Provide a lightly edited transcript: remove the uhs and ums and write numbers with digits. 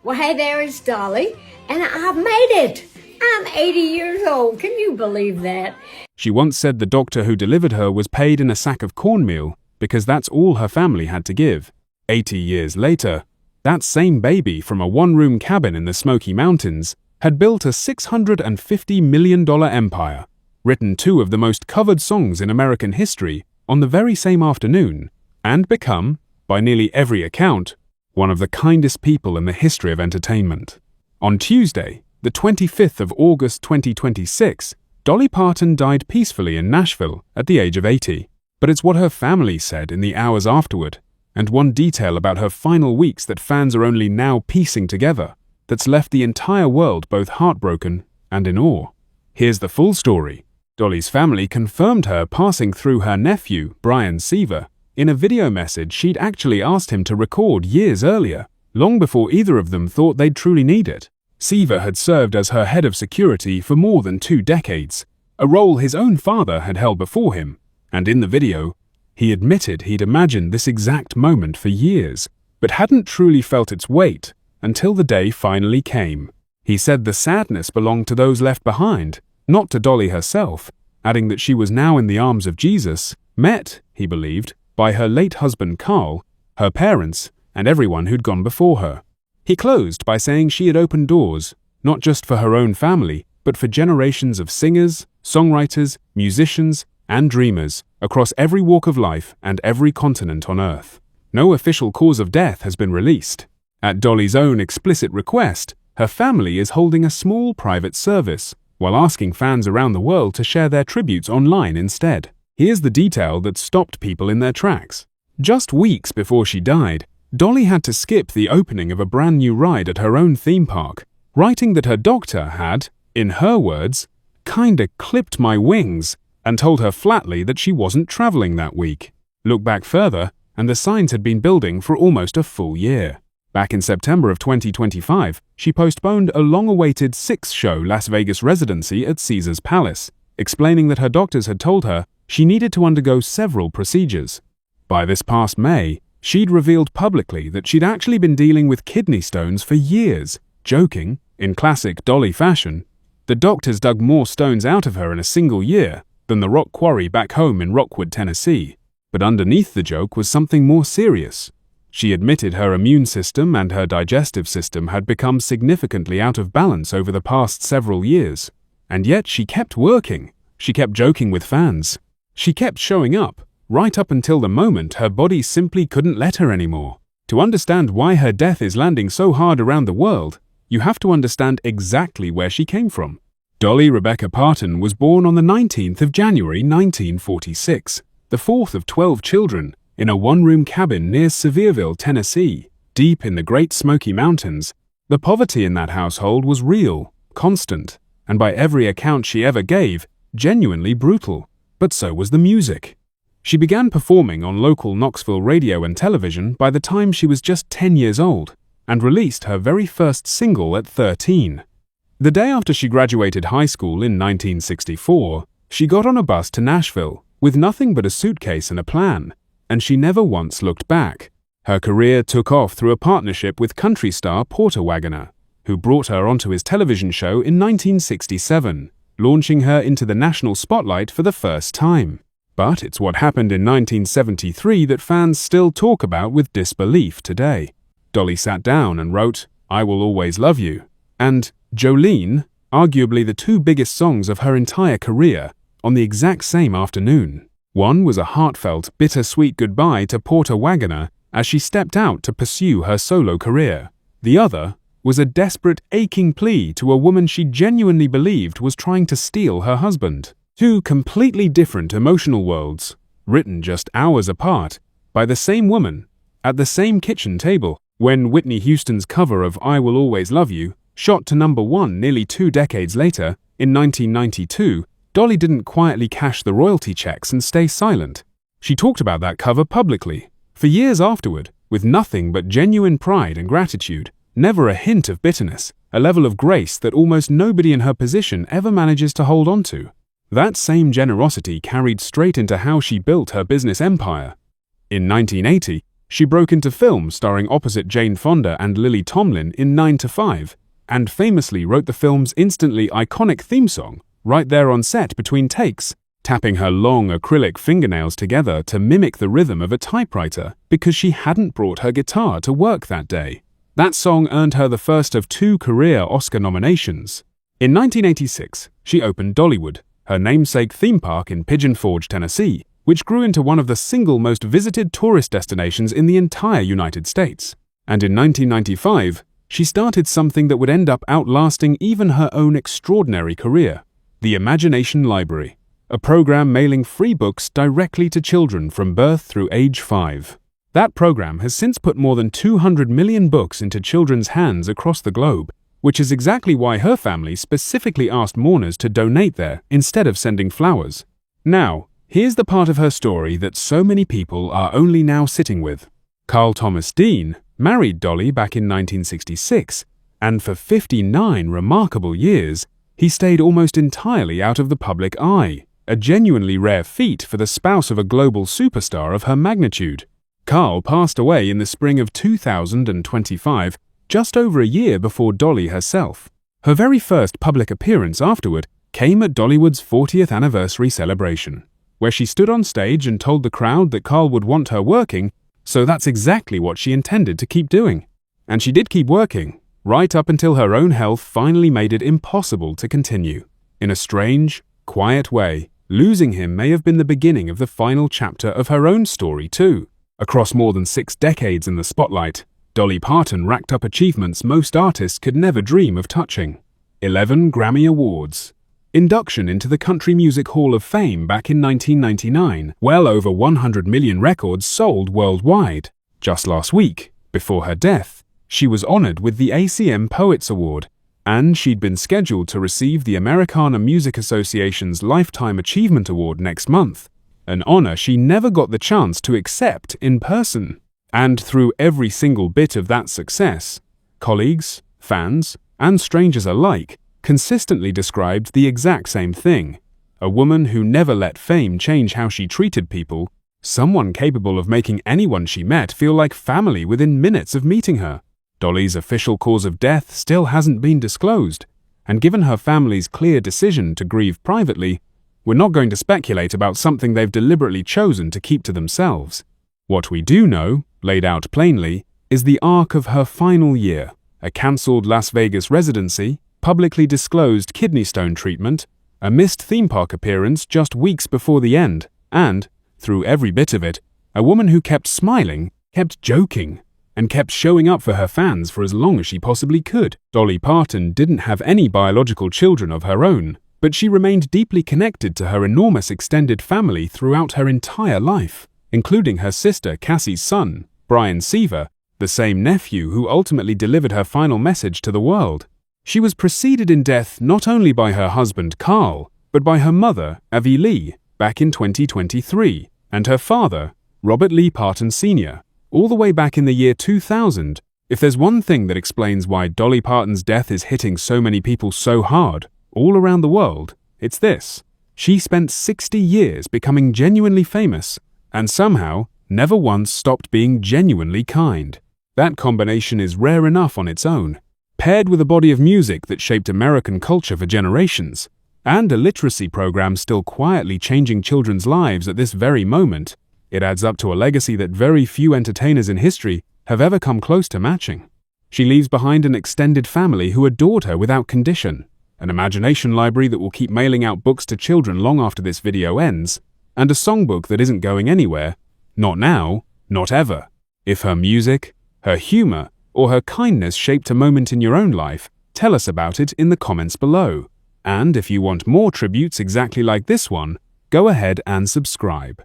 Well, hey there, it's Dolly, and I've made it. I'm 80 years old. Can you believe that? She once said the doctor who delivered her was paid in a sack of cornmeal because that's all her family had to give. 80 years later, that same baby from a one-room cabin in the Smoky Mountains had built a $650 million empire, written two of the most covered songs in American history on the very same afternoon, and become, by nearly every account, one of the kindest people in the history of entertainment. On Tuesday, the 25th of August 2026, Dolly Parton died peacefully in Nashville at the age of 80. But it's what her family said in the hours afterward, and one detail about her final weeks that fans are only now piecing together, that's left the entire world both heartbroken and in awe. Here's the full story. Dolly's family confirmed her passing through her nephew, Brian Seaver, in a video message she'd actually asked him to record years earlier, long before either of them thought they'd truly need it. Seaver had served as her head of security for more than 2 decades, a role his own father had held before him, and in the video, he admitted he'd imagined this exact moment for years, but hadn't truly felt its weight until the day finally came. He said the sadness belonged to those left behind, not to Dolly herself, adding that she was now in the arms of Jesus, met, he believed, by her late husband Carl, her parents, and everyone who'd gone before her. He closed by saying she had opened doors, not just for her own family, but for generations of singers, songwriters, musicians, and dreamers across every walk of life and every continent on Earth. No official cause of death has been released. At Dolly's own explicit request, her family is holding a small private service, while asking fans around the world to share their tributes online instead. Here's the detail that stopped people in their tracks. Just weeks before she died, Dolly had to skip the opening of a brand new ride at her own theme park, writing that her doctor had, in her words, kinda clipped my wings, and told her flatly that she wasn't traveling that week. Look back further, and the signs had been building for almost a full year. Back in September of 2025, she postponed a long-awaited 6-show Las Vegas residency at Caesar's Palace, explaining that her doctors had told her she needed to undergo several procedures. By this past May, she'd revealed publicly that she'd actually been dealing with kidney stones for years, joking, in classic Dolly fashion, the doctors dug more stones out of her in a single year than the rock quarry back home in Rockwood, Tennessee. But underneath the joke was something more serious. She admitted her immune system and her digestive system had become significantly out of balance over the past several years. And yet she kept working. She kept joking with fans. She kept showing up, right up until the moment her body simply couldn't let her anymore. To understand why her death is landing so hard around the world, you have to understand exactly where she came from. Dolly Rebecca Parton was born on the 19th of January 1946, the fourth of 12 children, in a one-room cabin near Sevierville, Tennessee, deep in the Great Smoky Mountains. The poverty in that household was real, constant, and by every account she ever gave, genuinely brutal. But so was the music. She began performing on local Knoxville radio and television by the time she was just 10 years old, and released her very first single at 13. The day after she graduated high school in 1964, she got on a bus to Nashville with nothing but a suitcase and a plan, and she never once looked back. Her career took off through a partnership with country star Porter Wagoner, who brought her onto his television show in 1967, launching her into the national spotlight for the first time. But it's what happened in 1973 that fans still talk about with disbelief today. Dolly sat down and wrote, "I Will Always Love You," and Jolene, arguably the 2 biggest songs of her entire career, on the exact same afternoon. One was a heartfelt, bittersweet goodbye to Porter Wagoner as she stepped out to pursue her solo career. The other was a desperate, aching plea to a woman she genuinely believed was trying to steal her husband. 2 completely different emotional worlds, written just hours apart, by the same woman, at the same kitchen table. When Whitney Houston's cover of I Will Always Love You shot to #1 nearly 2 decades later, in 1992, Dolly didn't quietly cash the royalty checks and stay silent. She talked about that cover publicly, for years afterward, with nothing but genuine pride and gratitude, never a hint of bitterness, a level of grace that almost nobody in her position ever manages to hold on to. That same generosity carried straight into how she built her business empire. In 1980, She broke into film starring opposite Jane Fonda and Lily Tomlin in 9 to 5, and famously wrote the film's instantly iconic theme song right there on set between takes, tapping her long acrylic fingernails together to mimic the rhythm of a typewriter because she hadn't brought her guitar to work that day. That song earned her the first of 2 career Oscar nominations. In 1986, she opened Dollywood, her namesake theme park in Pigeon Forge, Tennessee, which grew into one of the single most visited tourist destinations in the entire United States. And in 1995, she started something that would end up outlasting even her own extraordinary career, the Imagination Library, a program mailing free books directly to children from birth through age 5. That program has since put more than 200 million books into children's hands across the globe, which is exactly why her family specifically asked mourners to donate there instead of sending flowers. Now, here's the part of her story that so many people are only now sitting with. Carl Thomas Dean married Dolly back in 1966, and for 59 remarkable years, he stayed almost entirely out of the public eye, a genuinely rare feat for the spouse of a global superstar of her magnitude. Carl passed away in the spring of 2025, just over a year before Dolly herself. Her very first public appearance afterward came at Dollywood's 40th anniversary celebration, where she stood on stage and told the crowd that Carl would want her working, so that's exactly what she intended to keep doing. And she did keep working, right up until her own health finally made it impossible to continue. In a strange, quiet way, losing him may have been the beginning of the final chapter of her own story too. Across more than 6 decades in the spotlight, Dolly Parton racked up achievements most artists could never dream of touching. 11 Grammy Awards, induction into the Country Music Hall of Fame back in 1999, well over 100 million records sold worldwide. Just last week, before her death, she was honored with the ACM Poets Award, and she'd been scheduled to receive the Americana Music Association's Lifetime Achievement Award next month, an honor she never got the chance to accept in person. And through every single bit of that success, colleagues, fans, and strangers alike consistently described the exact same thing: a woman who never let fame change how she treated people, someone capable of making anyone she met feel like family within minutes of meeting her. Dolly's official cause of death still hasn't been disclosed, and given her family's clear decision to grieve privately, we're not going to speculate about something they've deliberately chosen to keep to themselves. What we do know, laid out plainly, is the arc of her final year: a cancelled Las Vegas residency, publicly disclosed kidney stone treatment, a missed theme park appearance just weeks before the end, and, through every bit of it, a woman who kept smiling, kept joking, and kept showing up for her fans for as long as she possibly could. Dolly Parton didn't have any biological children of her own, but she remained deeply connected to her enormous extended family throughout her entire life, including her sister Cassie's son, Brian Seaver, the same nephew who ultimately delivered her final message to the world. She was preceded in death not only by her husband Carl, but by her mother, Avi Lee, back in 2023, and her father, Robert Lee Parton Sr., all the way back in the year 2000. If there's one thing that explains why Dolly Parton's death is hitting so many people so hard, all around the world, it's this: she spent 60 years becoming genuinely famous, and somehow never once stopped being genuinely kind. That combination is rare enough on its own, paired with a body of music that shaped American culture for generations, and a literacy program still quietly changing children's lives at this very moment. It adds up to a legacy that very few entertainers in history have ever come close to matching. She leaves behind an extended family who adored her without condition, an imagination library that will keep mailing out books to children long after this video ends, and a songbook that isn't going anywhere. Not now, not ever. If her music, her humor, or her kindness shaped a moment in your own life, tell us about it in the comments below. And if you want more tributes exactly like this one, go ahead and subscribe.